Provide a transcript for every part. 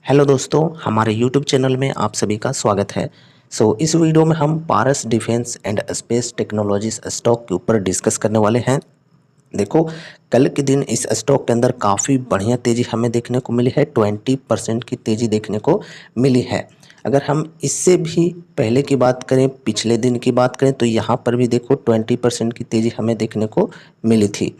Hello दोस्तों, हमारे YouTube channel में आप सभी का स्वागत है। इस वीडियो में हम Paras defence and space technologies stock के ऊपर डिस्कस करने वाले हैं। देखो, कल के दिन इस स्टॉक के अंदर काफ़ी बढ़िया तेज़ी हमें देखने को मिली है। 20% की तेज़ी देखने को मिली है। अगर हम इससे भी पहले की बात करें, पिछले दिन की बात करें, तो यहाँ पर भी देखो 20% की तेज़ी हमें देखने को मिली थी।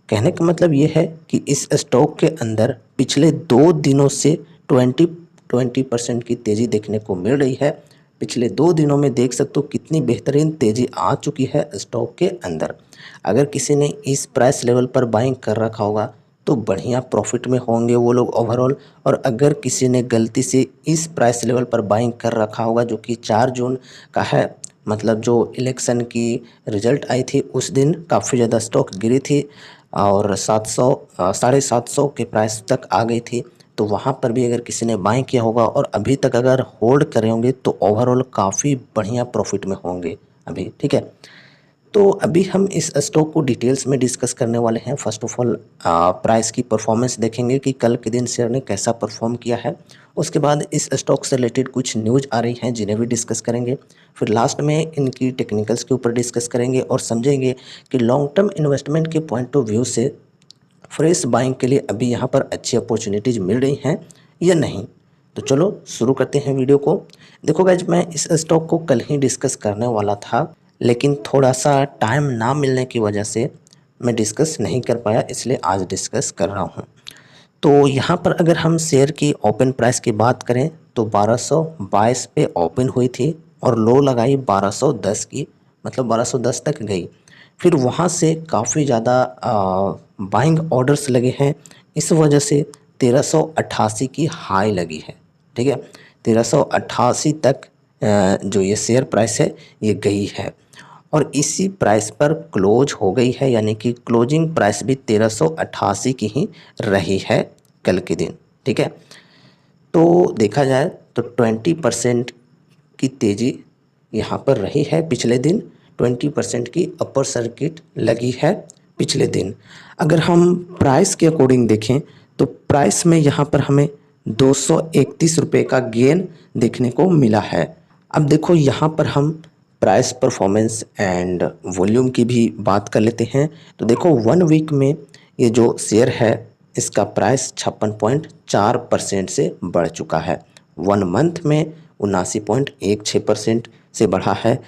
कहने का मतलब ये है कि इस स्टॉक के अंदर पिछले 2 दिनों से 20% की तेज़ी देखने को मिल रही है। पिछले 2 दिनों में देख सकते हो कितनी बेहतरीन तेज़ी आ चुकी है स्टॉक के अंदर। अगर किसी ने इस प्राइस लेवल पर बाइंग कर रखा होगा तो बढ़िया प्रॉफिट में होंगे वो लोग ओवरऑल। और अगर किसी ने गलती से इस प्राइस लेवल पर बाइंग कर रखा होगा, जो कि 4 जून का है, मतलब जो इलेक्शन की रिजल्ट आई थी उस दिन काफ़ी ज़्यादा स्टॉक गिरी थी और 700 750 के प्राइस तक आ गई थी। तो वहाँ पर भी अगर किसी ने बाय किया होगा और अभी तक अगर होल्ड करे होंगे तो ओवरऑल काफ़ी बढ़िया प्रॉफिट में होंगे अभी। ठीक है, तो अभी हम इस स्टॉक को डिटेल्स में डिस्कस करने वाले हैं। फर्स्ट ऑफ ऑल प्राइस की परफॉर्मेंस देखेंगे कि कल के दिन शेयर ने कैसा परफॉर्म किया है। उसके बाद इस स्टॉक से रिलेटेड कुछ न्यूज़ आ रही हैं जिन्हें भी डिस्कस करेंगे। फिर लास्ट में इनकी टेक्निकल्स के ऊपर डिस्कस करेंगे और समझेंगे कि लॉन्ग टर्म इन्वेस्टमेंट के पॉइंट ऑफ व्यू से फ्रेश बाइंग के लिए अभी यहाँ पर अच्छी अपॉर्चुनिटीज़ मिल रही हैं या नहीं। तो चलो शुरू करते हैं वीडियो को। देखो गाइज, मैं इस स्टॉक को कल ही डिस्कस करने वाला था, लेकिन थोड़ा सा टाइम ना मिलने की वजह से मैं डिस्कस नहीं कर पाया, इसलिए आज डिस्कस कर रहा हूँ। तो यहाँ पर अगर हम शेयर की ओपन प्राइस की बात करें तो 1222 पे ओपन हुई थी और लो लगाई 1210 की, मतलब 1210 तक गई। फिर वहाँ से काफ़ी ज़्यादा बाइंग ऑर्डर्स लगे हैं, इस वजह से 1388 की हाई लगी है। ठीक है, 1388 तक जो ये शेयर प्राइस है ये गई है और इसी प्राइस पर क्लोज हो गई है, यानी कि क्लोजिंग प्राइस भी 1388 की ही रही है कल के दिन। ठीक है, तो देखा जाए तो 20% की तेज़ी यहाँ पर रही है पिछले दिन। 20% की अपर सर्किट लगी है पिछले दिन। अगर हम प्राइस के अकॉर्डिंग देखें तो प्राइस में यहाँ पर हमें 231 रुपये का गेन देखने को मिला है। अब देखो, यहाँ पर हम प्राइस परफॉर्मेंस एंड वॉल्यूम की भी बात कर लेते हैं। तो देखो, 1 वीक में ये जो शेयर है इसका प्राइस 56.4% से बढ़ चुका है। 1 मंथ में 79.16% से बढ़ा है।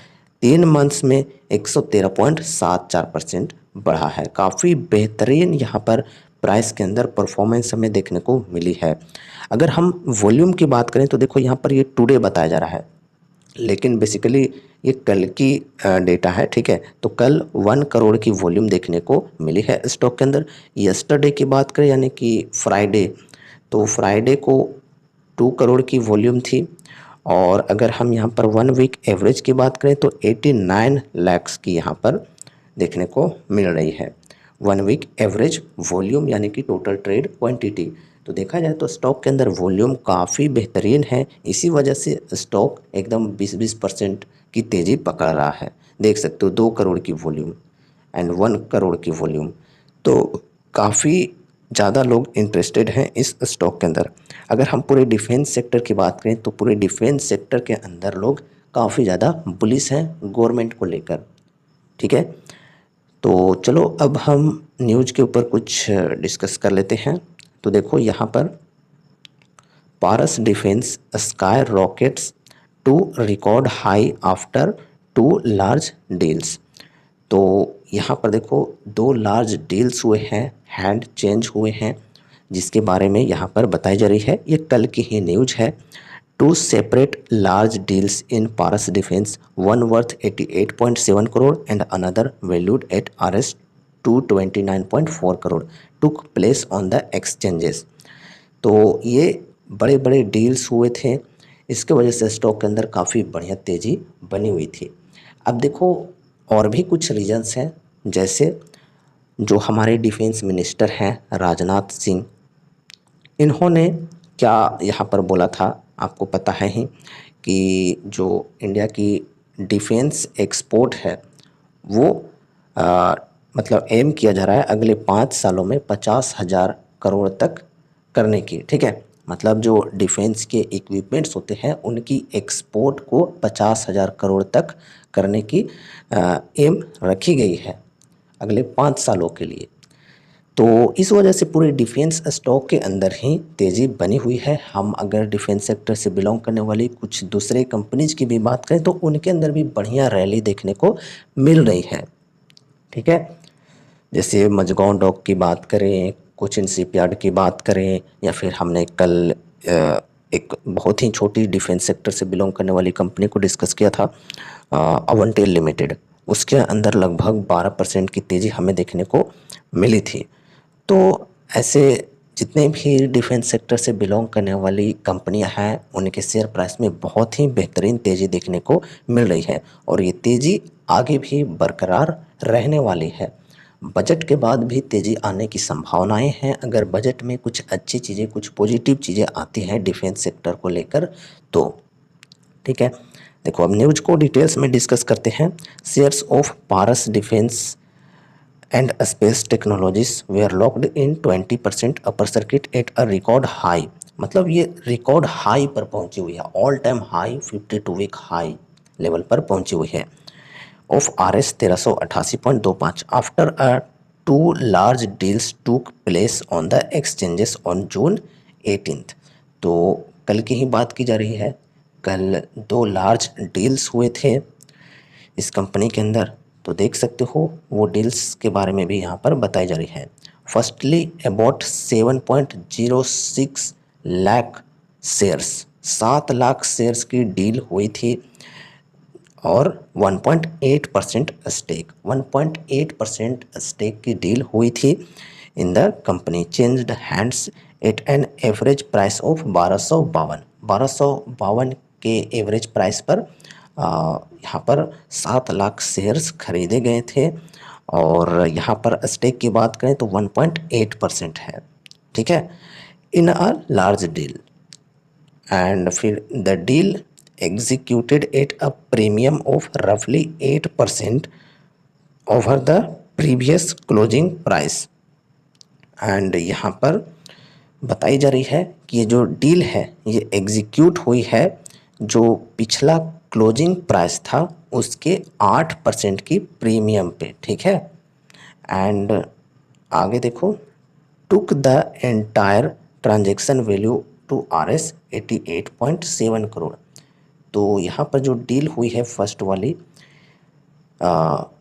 3 मंथ्स में 113.74% बढ़ा है। काफ़ी बेहतरीन यहाँ पर प्राइस के अंदर परफॉर्मेंस हमें देखने को मिली है। अगर हम वॉल्यूम की बात करें तो देखो, यहाँ पर ये टुडे बताया जा रहा है, लेकिन बेसिकली ये कल की डेटा है। ठीक है, तो कल 1 करोड़ की वॉल्यूम देखने को मिली है स्टॉक के अंदर। यस्टरडे की बात करें यानी कि फ्राइडे, तो फ्राइडे को 2 करोड़ की वॉल्यूम थी। और अगर हम यहाँ पर 1 वीक एवरेज की बात करें तो 89 लैक्स की यहाँ पर देखने को मिल रही है। 1 वीक एवरेज वॉल्यूम यानी कि टोटल ट्रेड क्वांटिटी। तो देखा जाए तो स्टॉक के अंदर वॉल्यूम काफ़ी बेहतरीन है, इसी वजह से स्टॉक एकदम 20% की तेज़ी पकड़ रहा है। देख सकते हो 2 करोड़ की वॉल्यूम एंड 1 करोड़ की वॉल्यूम, तो काफ़ी ज़्यादा लोग इंटरेस्टेड हैं इस स्टॉक के अंदर। अगर हम पूरे डिफेंस सेक्टर की बात करें तो पूरे डिफेंस सेक्टर के अंदर लोग काफ़ी ज़्यादा बुलिश हैं गवर्नमेंट को लेकर। ठीक है, तो चलो अब हम न्यूज़ के ऊपर कुछ डिस्कस कर लेते हैं। तो देखो, यहाँ पर Paras defence skyrockets to record high after 2 large deals. तो यहाँ पर देखो 2 लार्ज डील्स हुए हैं, हैंड चेंज हुए हैं, जिसके बारे में यहाँ पर बताई जा रही है। ये कल की ही न्यूज है। 2 separate large deals in Paras defence, one worth 88.7 crore and another valued at Rs 229.4 crore took place on the exchanges. तो ये बड़े बड़े डील्स हुए थे, इसके वजह से स्टॉक के अंदर काफ़ी बढ़िया तेज़ी बनी हुई थी। अब देखो, और भी कुछ रीजंस हैं, जैसे जो हमारे डिफेंस मिनिस्टर हैं राजनाथ सिंह, इन्होंने क्या यहाँ पर बोला था आपको पता है ही कि जो इंडिया की डिफेंस एक्सपोर्ट है वो मतलब एम किया जा रहा है अगले 5 सालों में 50,000 करोड़ तक करने की। ठीक है, मतलब जो डिफेंस के इक्विपमेंट्स होते हैं उनकी एक्सपोर्ट को 50,000 करोड़ तक करने की एम रखी गई है अगले 5 सालों के लिए। तो इस वजह से पूरे डिफेंस स्टॉक के अंदर ही तेज़ी बनी हुई है। हम अगर डिफेंस सेक्टर से बिलोंग करने वाली कुछ दूसरे कंपनीज की भी बात करें तो उनके अंदर भी बढ़िया रैली देखने को मिल रही है। ठीक है, जैसे मझगांव डॉक की बात करें, कोचिन शिपयार्ड की बात करें, या फिर हमने कल एक बहुत ही छोटी डिफेंस सेक्टर से बिलोंग करने वाली कंपनी को डिस्कस किया था, अवंटेल लिमिटेड। उसके अंदर लगभग 12% की तेज़ी हमें देखने को मिली थी। तो ऐसे जितने भी डिफेंस सेक्टर से बिलोंग करने वाली कंपनियां हैं उनके शेयर प्राइस में बहुत ही बेहतरीन तेज़ी देखने को मिल रही है और ये तेज़ी आगे भी बरकरार रहने वाली है। बजट के बाद भी तेज़ी आने की संभावनाएं हैं अगर बजट में कुछ अच्छी चीज़ें, कुछ पॉजिटिव चीज़ें आती हैं डिफेंस सेक्टर को लेकर तो। ठीक है, देखो अब न्यूज को डिटेल्स में डिस्कस करते हैं। Shares of Paras defence and space technologies were locked in 20% upper circuit at a record high. मतलब ये रिकॉर्ड हाई पर पहुंची हुई है, all time high 52 week high level पर पहुंची हुई है of RS 1388.25 after a 2 large deals took place on the exchanges on June 18th। तो कल की ही बात की जा रही है, कल 2 लार्ज डील्स हुए थे इस कंपनी के अंदर। तो देख सकते हो वो डील्स के बारे में भी यहाँ पर बताई जा रही है। Firstly about 7.06 lakh shares, 7 lakh shares की डील हुई थी और 1.8% स्टेक, 1.8% स्टेक की डील हुई थी in the company changed hands eight an average price of 1252 के एवरेज प्राइस पर यहाँ पर 7 लाख शेयर्स खरीदे गए थे और यहाँ पर स्टेक की बात करें तो 1.8% है। ठीक है, इन अ लार्ज डील एंड फिर the deal executed at a premium of रफली 8% over the previous closing price. And यहाँ पर बताई जा रही है कि ये जो डील है ये एग्जीक्यूट हुई है जो पिछला क्लोजिंग प्राइस था उसके 8% की प्रीमियम पे। ठीक है, एंड आगे देखो, took the entire transaction value to RS 88.7 crore. तो यहाँ पर जो डील हुई है फर्स्ट वाली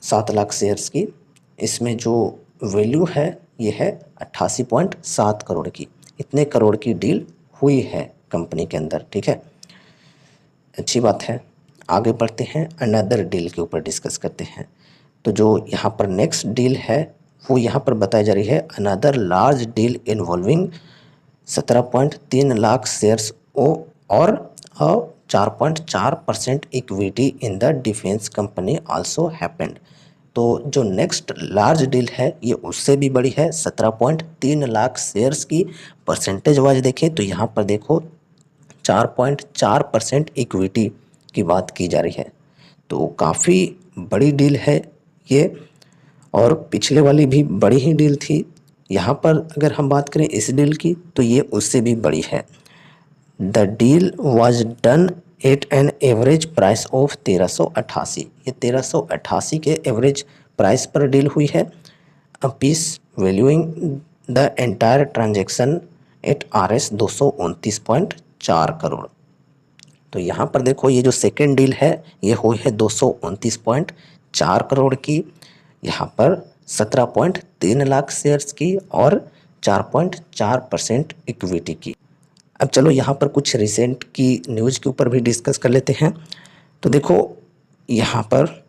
7 लाख शेयर्स की, इसमें जो वैल्यू है ये है 88.7 करोड़ की। इतने करोड़ की डील हुई है कंपनी के अंदर। ठीक है, अच्छी बात है। आगे बढ़ते हैं, अनदर डील के ऊपर डिस्कस करते हैं। तो जो यहाँ पर नेक्स्ट डील है वो यहाँ पर बताई जा रही है, another large deal involving 17.3 lakh shares और 4.4% equity in the defence company also happened. तो जो नेक्स्ट लार्ज डील है ये उससे भी बड़ी है, 17.3 लाख शेयर्स की परसेंटेज वाइज देखें तो यहाँ पर देखो 4.4% इक्विटी की बात की जा रही है। तो काफ़ी बड़ी डील है ये और पिछले वाली भी बड़ी ही डील थी। यहाँ पर अगर हम बात करें इस डील की तो ये उससे भी बड़ी है। The deal was done at an average price of 1388। ये 1388 के एवरेज प्राइस पर डील हुई है। A piece valuing the entire transaction at RS 229.4 crore. तो यहाँ पर देखो ये जो सेकेंड डील है ये हुई है 229.4 करोड़ की। यहाँ पर 17.3 लाख शेयर्स की और 4.4% इक्विटी की। अब चलो यहाँ पर कुछ रिसेंट की न्यूज़ के ऊपर भी डिस्कस कर लेते हैं। तो देखो यहाँ पर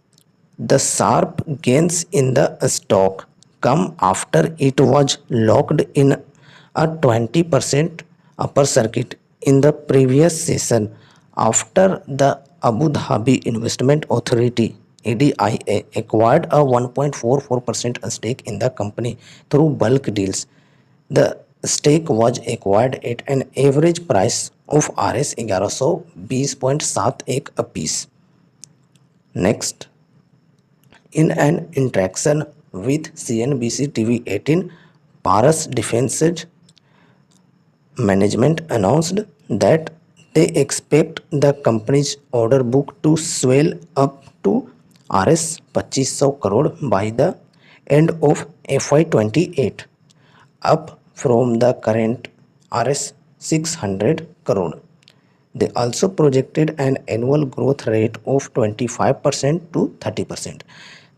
the sharp gains in the stock come after it was locked in a 20% upper circuit in the previous session after the Abu Dhabi Investment Authority ADIA acquired a 1.44% stake in the company through bulk deals. The stake was acquired at an average price of RS 1120.71 apiece. Next, in an interaction with CNBC TV 18, Paras Defense management announced that they expect the company's order book to swell up to Rs 2500 crore by the end of FY28, up from the current Rs 600 crore. They also projected an annual growth rate of 25% to 30%.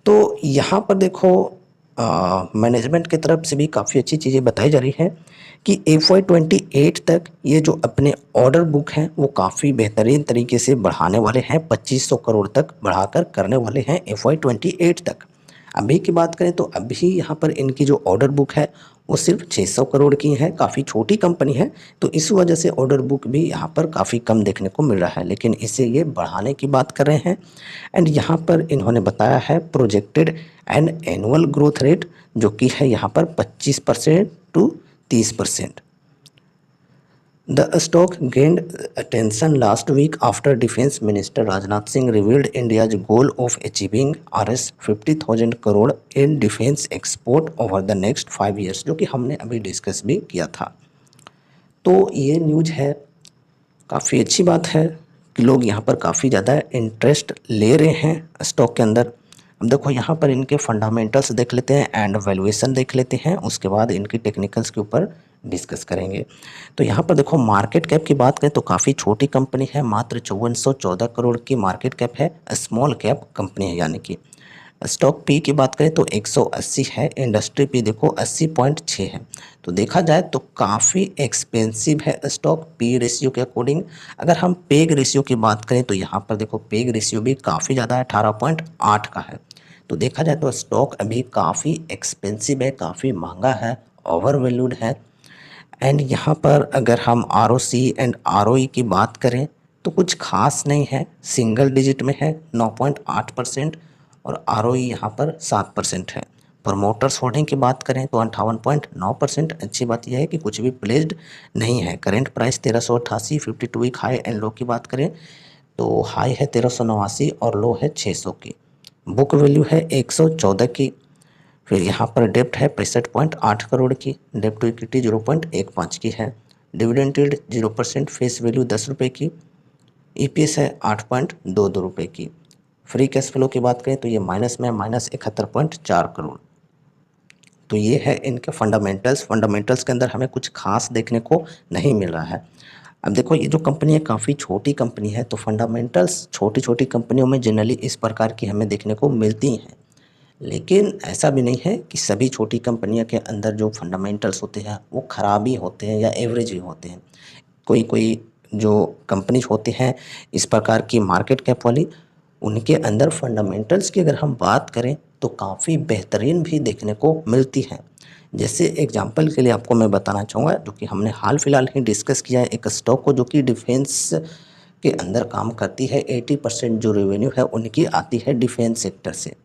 तो यहाँ पर देखो management की तरफ से भी काफ़ी अच्छी चीज़ें बताई जा रही हैं कि FY28 तक ये जो अपने ऑर्डर बुक हैं वो काफ़ी बेहतरीन तरीके से बढ़ाने वाले हैं, 2500 करोड़ तक बढ़ाकर करने वाले हैं FY28 तक। अभी की बात करें तो अभी यहाँ पर इनकी जो ऑर्डर बुक है वो सिर्फ 600 करोड़ की है, काफ़ी छोटी कंपनी है, तो इस वजह से ऑर्डर बुक भी यहाँ पर काफ़ी कम देखने को मिल रहा है, लेकिन इसे ये बढ़ाने की बात कर रहे हैं। एंड यहाँ पर इन्होंने बताया है projected an annual growth rate जो कि है यहाँ पर 25% to 30%। The stock gained attention last week after Defense Minister Rajnath Singh revealed India's goal of achieving Rs 50,000 crore in defense export over the next 5 years, जो कि हमने अभी discuss भी किया था। तो ये न्यूज़ है, काफ़ी अच्छी बात है कि लोग यहाँ पर काफ़ी ज़्यादा इंटरेस्ट ले रहे हैं स्टॉक के अंदर। अब देखो यहाँ पर इनके फंडामेंटल्स देख लेते हैं एंड वैल्यूएशन देख लेते हैं, उसके बाद इनकी टेक्निकल्स के ऊपर डिस्कस करेंगे। तो यहाँ पर देखो मार्केट कैप की बात करें तो काफ़ी छोटी कंपनी है, मात्र 5414 करोड़ की मार्केट कैप है, स्मॉल कैप कंपनी है यानी कि। स्टॉक पी की बात करें तो 180 है, इंडस्ट्री पी देखो 80.6 है। तो देखा जाए तो काफ़ी एक्सपेंसिव है स्टॉक पी रेशियो के अकॉर्डिंग। अगर हम पेग रेशियो की बात करें तो यहाँ पर देखो पेग रेशियो भी काफ़ी ज़्यादा है, 18.8 का है। तो देखा जाए तो स्टॉक अभी काफ़ी एक्सपेंसिव है, काफ़ी महंगा है, ओवर वैल्यूड है। एंड यहाँ पर अगर हम ROC एंड ROE की बात करें तो कुछ खास नहीं है, सिंगल डिजिट में है 9.8% और ROE यहाँ पर 7% है। प्रमोटर्स होल्डिंग की बात करें तो 58.9%। अच्छी बात यह है कि कुछ भी प्लेस्ड नहीं है। Current price 1388, 52 week high and low की बात करें तो हाई है 1389 और लो है 600 की। बुक वैल्यू है 114 की। फिर यहाँ पर डेप्ट है 65.8 करोड़ की, डेप्ट टू इक्विटी 0.15 की है, डिविडेंड यील्ड 0%, फेस वैल्यू 10 रुपये की, EPS है 8.22 रुपये की। फ्री कैश फ्लो की बात करें तो ये माइनस में -71.4 करोड़। तो ये है इनके फंडामेंटल्स के अंदर हमें कुछ खास देखने को नहीं मिल रहा है। अब देखो ये जो कंपनी है काफ़ी छोटी कंपनी है, तो फंडामेंटल्स छोटी छोटी कंपनियों में जनरली इस प्रकार की हमें देखने को मिलती हैं, लेकिन ऐसा भी नहीं है कि सभी छोटी कंपनियों के अंदर जो फंडामेंटल्स होते हैं वो ख़राब ही होते हैं या एवरेज ही होते हैं। कोई कोई जो कंपनीज होती हैं इस प्रकार की मार्केट कैप वाली, उनके अंदर फंडामेंटल्स की अगर हम बात करें तो काफ़ी बेहतरीन भी देखने को मिलती हैं। जैसे एग्जांपल के लिए आपको मैं बताना चाहूँगा, जो कि हमने हाल फिलहाल ही डिस्कस किया है एक स्टॉक को जो कि डिफेंस के अंदर काम करती है। 80% जो रेवेन्यू है उनकी आती है डिफेंस सेक्टर से,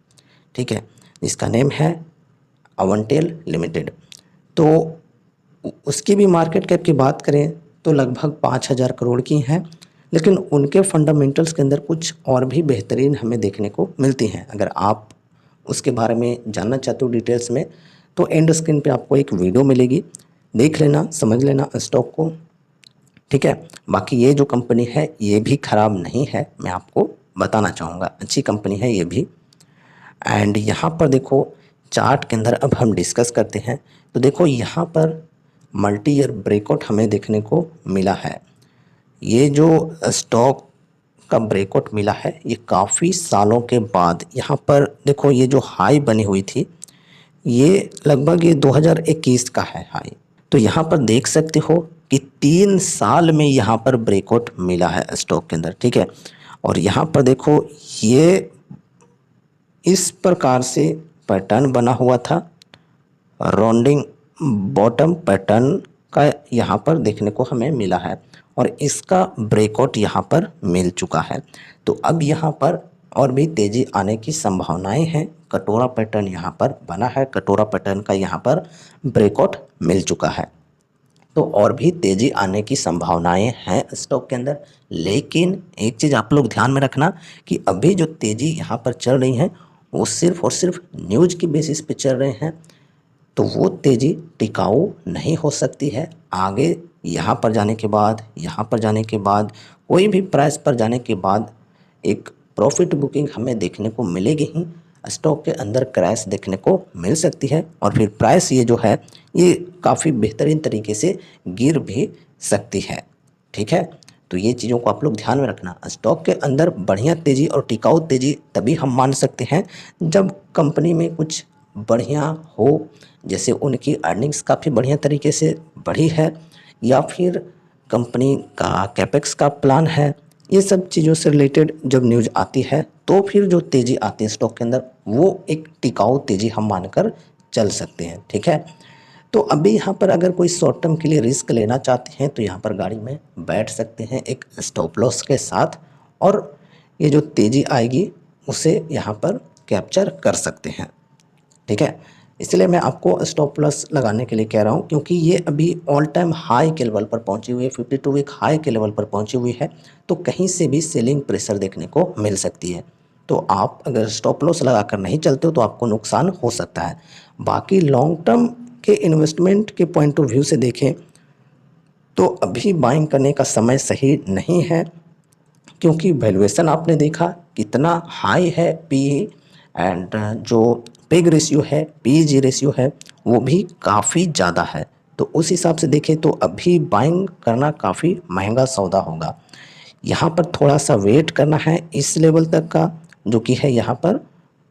ठीक है, इसका नेम है अवंटेल लिमिटेड। तो उसकी भी मार्केट कैप की बात करें तो लगभग 5000 करोड़ की हैं, लेकिन उनके फंडामेंटल्स के अंदर कुछ और भी बेहतरीन हमें देखने को मिलती हैं। अगर आप उसके बारे में जानना चाहते हो डिटेल्स में तो एंड स्क्रीन पे आपको एक वीडियो मिलेगी, देख लेना, समझ लेना स्टॉक को, ठीक है। बाकी ये जो कंपनी है ये भी ख़राब नहीं है, मैं आपको बताना चाहूँगा, अच्छी कंपनी है ये भी। एंड यहाँ पर देखो चार्ट के अंदर अब हम डिस्कस करते हैं। तो देखो यहाँ पर मल्टी ईयर ब्रेकआउट हमें देखने को मिला है। ये जो स्टॉक का ब्रेकआउट मिला है ये काफ़ी सालों के बाद, यहाँ पर देखो ये जो हाई बनी हुई थी ये लगभग ये 2021 का है हाई। तो यहाँ पर देख सकते हो कि 3 साल में यहाँ पर ब्रेकआउट मिला है स्टॉक के अंदर, ठीक है। और यहाँ पर देखो ये इस प्रकार से पैटर्न बना हुआ था, राउंडिंग बॉटम पैटर्न का यहाँ पर देखने को हमें मिला है और इसका ब्रेकआउट यहाँ पर मिल चुका है। तो अब यहाँ पर और भी तेज़ी आने की संभावनाएं हैं। कटोरा पैटर्न यहाँ पर बना है, कटोरा पैटर्न का यहाँ पर ब्रेकआउट मिल चुका है, तो और भी तेज़ी आने की संभावनाएं हैं स्टॉक के अंदर। लेकिन एक चीज़ आप लोग ध्यान में रखना कि अभी जो तेज़ी यहाँ पर चल रही है वो सिर्फ और सिर्फ न्यूज़ की बेसिस पे चल रहे हैं, तो वो तेज़ी टिकाऊ नहीं हो सकती है। आगे यहाँ पर जाने के बाद, यहाँ पर जाने के बाद, कोई भी प्राइस पर जाने के बाद एक प्रॉफिट बुकिंग हमें देखने को मिलेगी ही। स्टॉक के अंदर क्रैश देखने को मिल सकती है और फिर प्राइस ये जो है ये काफ़ी बेहतरीन तरीके से गिर भी सकती है। ठीक है, तो ये चीज़ों को आप लोग ध्यान में रखना। स्टॉक के अंदर बढ़िया तेज़ी और टिकाऊ तेज़ी तभी हम मान सकते हैं जब कंपनी में कुछ बढ़िया हो, जैसे उनकी अर्निंग्स काफ़ी बढ़िया तरीके से बढ़ी है या फिर कंपनी का कैपेक्स का प्लान है। ये सब चीज़ों से रिलेटेड जब न्यूज़ आती है तो फिर जो तेज़ी आती है स्टॉक के अंदर वो एक टिकाऊ तेज़ी हम मानकर चल सकते हैं। ठीक है, तो अभी यहाँ पर अगर कोई शॉर्ट टर्म के लिए रिस्क लेना चाहते हैं तो यहाँ पर गाड़ी में बैठ सकते हैं एक स्टॉप लॉस के साथ, और ये जो तेज़ी आएगी उसे यहाँ पर कैप्चर कर सकते हैं। ठीक है, इसलिए मैं आपको स्टॉप लॉस लगाने के लिए कह रहा हूँ क्योंकि ये अभी ऑल टाइम हाई के लेवल पर पहुँची हुई है, 52 वीक हाई के लेवल पर पहुँची हुई है, तो कहीं से भी सेलिंग प्रेशर देखने को मिल सकती है। तो आप अगर स्टॉप लॉस लगाकर नहीं चलते हो तो आपको नुकसान हो सकता है। बाकी लॉन्ग टर्म के इन्वेस्टमेंट के पॉइंट ऑफ व्यू से देखें तो अभी बाइंग करने का समय सही नहीं है क्योंकि वैल्यूएशन आपने देखा कितना हाई है, पी एंड जो पेग रेशियो है, पीजी रेशियो है, वो भी काफ़ी ज़्यादा है। तो उस हिसाब से देखें तो अभी बाइंग करना काफ़ी महंगा सौदा होगा। यहाँ पर थोड़ा सा वेट करना है इस लेवल तक का, जो कि है यहाँ पर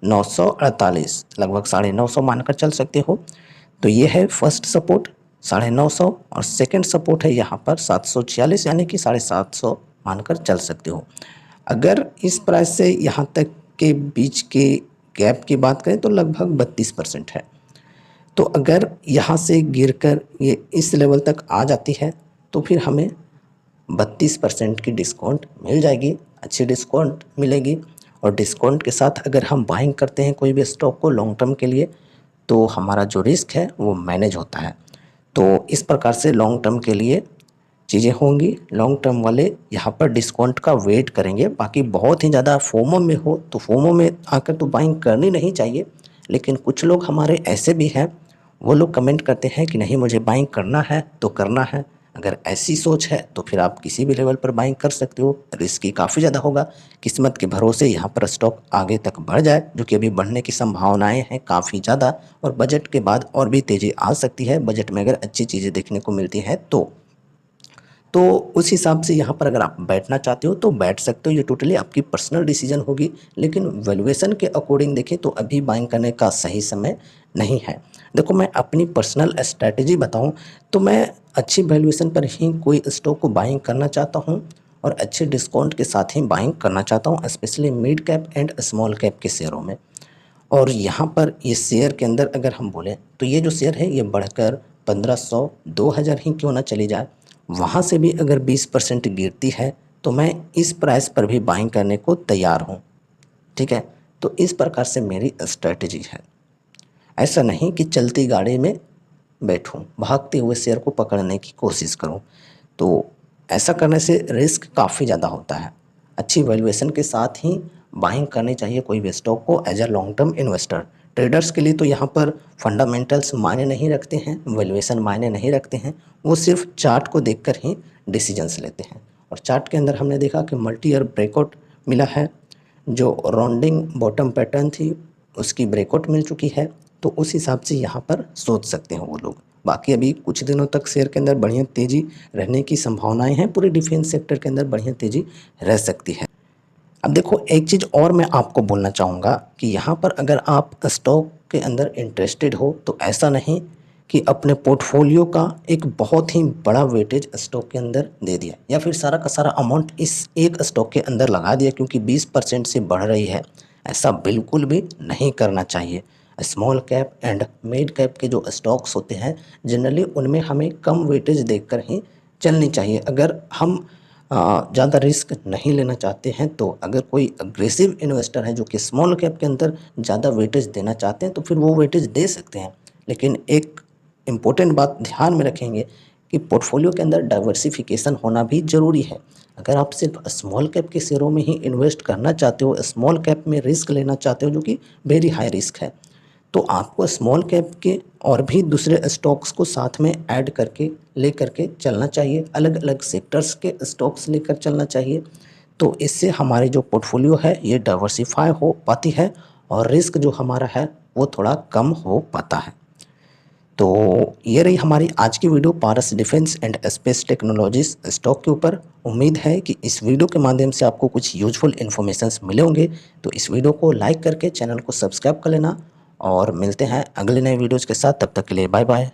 948, लगभग 950 मानकर चल सकते हो। तो ये है फर्स्ट सपोर्ट 950 और सेकंड सपोर्ट है यहाँ पर 746, यानी कि 750 मानकर चल सकते हो। अगर इस प्राइस से यहाँ तक के बीच के गैप की बात करें तो लगभग 32% है। तो अगर यहाँ से गिरकर ये इस लेवल तक आ जाती है तो फिर हमें 32% की डिस्काउंट मिल जाएगी, अच्छी डिस्काउंट मिलेगी। और डिस्काउंट के साथ अगर हम बाइंग करते हैं कोई भी स्टॉक को लॉन्ग टर्म के लिए तो हमारा जो रिस्क है वो मैनेज होता है। तो इस प्रकार से लॉन्ग टर्म के लिए चीज़ें होंगी। लॉन्ग टर्म वाले यहाँ पर डिस्काउंट का वेट करेंगे। बाकी बहुत ही ज़्यादा फोमो में हो तो फोमो में आकर तो बाइंग करनी नहीं चाहिए, लेकिन कुछ लोग हमारे ऐसे भी हैं, वो लोग कमेंट करते हैं कि नहीं मुझे बाइंग करना है तो करना है। अगर ऐसी सोच है तो फिर आप किसी भी लेवल पर बाइंग कर सकते हो। रिस्क ही काफ़ी ज़्यादा होगा, किस्मत के भरोसे यहाँ पर स्टॉक आगे तक बढ़ जाए, जो कि अभी बढ़ने की संभावनाएं हैं काफ़ी ज़्यादा, और बजट के बाद और भी तेज़ी आ सकती है। बजट में अगर अच्छी चीज़ें देखने को मिलती हैं तो उस हिसाब से यहाँ पर अगर आप बैठना चाहते हो तो बैठ सकते हो। ये टोटली आपकी पर्सनल डिसीजन होगी, लेकिन वैल्यूएशन के अकॉर्डिंग देखें तो अभी बाइंग करने का सही समय नहीं है। देखो मैं अपनी पर्सनल स्ट्रैटेजी बताऊं तो मैं अच्छी वैल्यूएशन पर ही कोई स्टॉक को बाइंग करना चाहता हूं और अच्छे डिस्काउंट के साथ ही बाइंग करना चाहता हूं, specially mid cap and small cap के शेयरों में। और यहाँ पर ये शेयर के अंदर अगर हम बोलें तो ये जो शेयर है ये बढ़कर 1500 2000 ही क्यों ना चली जाए, वहाँ से भी अगर 20% गिरती है तो मैं इस प्राइस पर भी बाइंग करने को तैयार हूँ। ठीक है, तो इस प्रकार से मेरी स्ट्रेटजी है। ऐसा नहीं कि चलती गाड़ी में बैठूं, भागते हुए शेयर को पकड़ने की कोशिश करूं। तो ऐसा करने से रिस्क काफ़ी ज़्यादा होता है। अच्छी वैल्यूएशन के साथ ही बाइंग करनी चाहिए कोई भी स्टॉक को as a long term investor. Traders के लिए तो यहाँ पर फंडामेंटल्स मायने नहीं रखते हैं, वैल्यूएशन मायने नहीं रखते हैं, वो सिर्फ चार्ट को देखकर ही डिसीजंस लेते हैं। और चार्ट के अंदर हमने देखा कि मल्टी ईयर ब्रेकआउट मिला है, जो राउंडिंग बॉटम पैटर्न थी उसकी ब्रेकआउट मिल चुकी है। तो उस हिसाब से यहाँ पर सोच सकते हैं वो लोग। बाकी अभी कुछ दिनों तक शेयर के अंदर बढ़िया तेज़ी रहने की संभावनाएं हैं, पूरे डिफेंस सेक्टर के अंदर बढ़िया तेज़ी रह सकती है। अब देखो एक चीज़ और मैं आपको बोलना चाहूँगा कि यहाँ पर अगर आप स्टॉक के अंदर इंटरेस्टेड हो तो ऐसा नहीं कि अपने पोर्टफोलियो का एक बहुत ही बड़ा वेटेज स्टॉक के अंदर दे दिया या फिर सारा का सारा अमाउंट इस एक स्टॉक के अंदर लगा दिया क्योंकि 20% से बढ़ रही है। ऐसा बिल्कुल भी नहीं करना चाहिए। Small cap and mid cap के जो स्टॉक्स होते हैं जनरली उनमें हमें कम वेटेज देखकर ही चलनी चाहिए। अगर हम ज़्यादा रिस्क नहीं लेना चाहते हैं तो अगर कोई अग्रेसिव इन्वेस्टर है जो कि स्मॉल कैप के अंदर ज़्यादा वेटेज देना चाहते हैं तो फिर वो वेटेज दे सकते हैं। लेकिन एक इम्पोर्टेंट बात ध्यान में रखेंगे कि पोर्टफोलियो के अंदर डाइवर्सिफिकेशन होना भी ज़रूरी है। अगर आप सिर्फ स्मॉल कैप के शेयरों में ही इन्वेस्ट करना चाहते हो, स्मॉल कैप में रिस्क लेना चाहते हो जो कि वेरी हाई रिस्क है, तो आपको स्मॉल कैप के और भी दूसरे स्टॉक्स को साथ में ऐड करके लेकर के चलना चाहिए, अलग अलग सेक्टर्स के स्टॉक्स लेकर चलना चाहिए। तो इससे हमारी जो पोर्टफोलियो है ये डाइवर्सिफाई हो पाती है और रिस्क जो हमारा है वो थोड़ा कम हो पाता है। तो ये रही हमारी आज की video Paras defence and space technologies stock के ऊपर। उम्मीद है कि इस वीडियो के माध्यम से आपको कुछ यूजफुल इन्फॉर्मेशंस मिले होंगे। तो इस वीडियो को लाइक करके चैनल को सब्सक्राइब कर लेना और मिलते हैं अगले नए वीडियोज़ के साथ। तब तक के लिए बाय बाय।